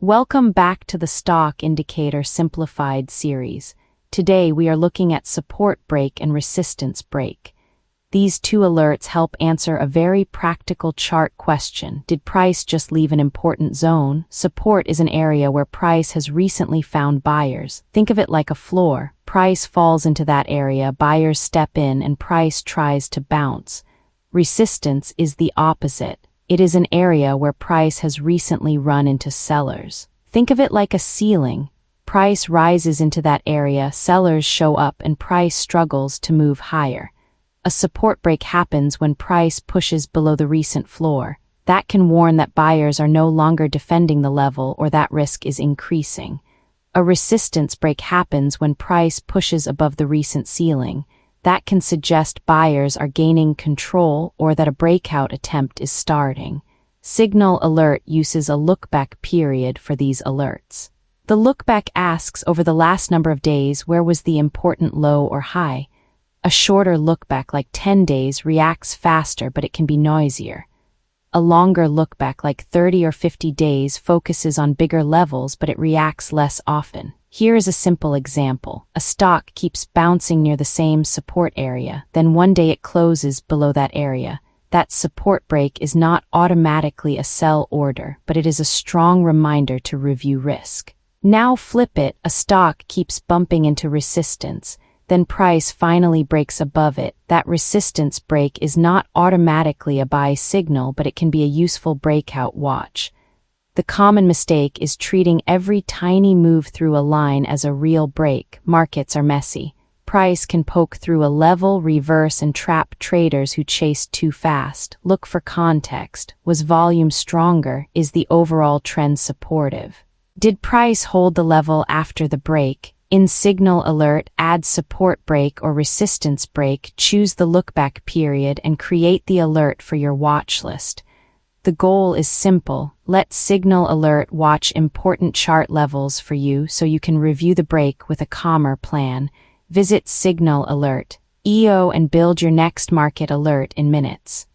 Welcome back to the Stock Indicator Simplified Series. Today we are looking at support break and resistance break. These two alerts help answer a very practical chart question. Did price just leave an important zone? Support is an area where price has recently found buyers. Think of it like a floor. Price falls into that area, buyers step in, and price tries to bounce. Resistance is the opposite. It is an area where price has recently run into sellers. Think of it like a ceiling. Price rises into that area, sellers show up, and price struggles to move higher. A support break happens when price pushes below the recent floor. That can warn that buyers are no longer defending the level or that risk is increasing. A resistance break happens when price pushes above the recent ceiling. That can suggest buyers are gaining control or that a breakout attempt is starting. Signal Alert uses a look-back period for these alerts. The look-back asks, over the last number of days, where was the important low or high? A shorter look-back, like 10 days, reacts faster, but it can be noisier. A longer look-back, like 30 or 50 days, focuses on bigger levels, but it reacts less often. Here is a simple example. A stock keeps bouncing near the same support area, then one day it closes below that area. That support break is not automatically a sell order, but it is a strong reminder to review risk. Now flip it, a stock keeps bumping into resistance, then price finally breaks above it. That resistance break is not automatically a buy signal, but it can be a useful breakout watch. The common mistake is treating every tiny move through a line as a real break. Markets are messy. Price can poke through a level, reverse, and trap traders who chase too fast. Look for context. Was volume stronger? Is the overall trend supportive? Did price hold the level after the break? In Signal Alert, add support break or resistance break, choose the look-back period, and create the alert for your watch list. The goal is simple. Let Signal Alert watch important chart levels for you so you can review the break with a calmer plan. Visit Signal Alert, EO, and build your next market alert in minutes.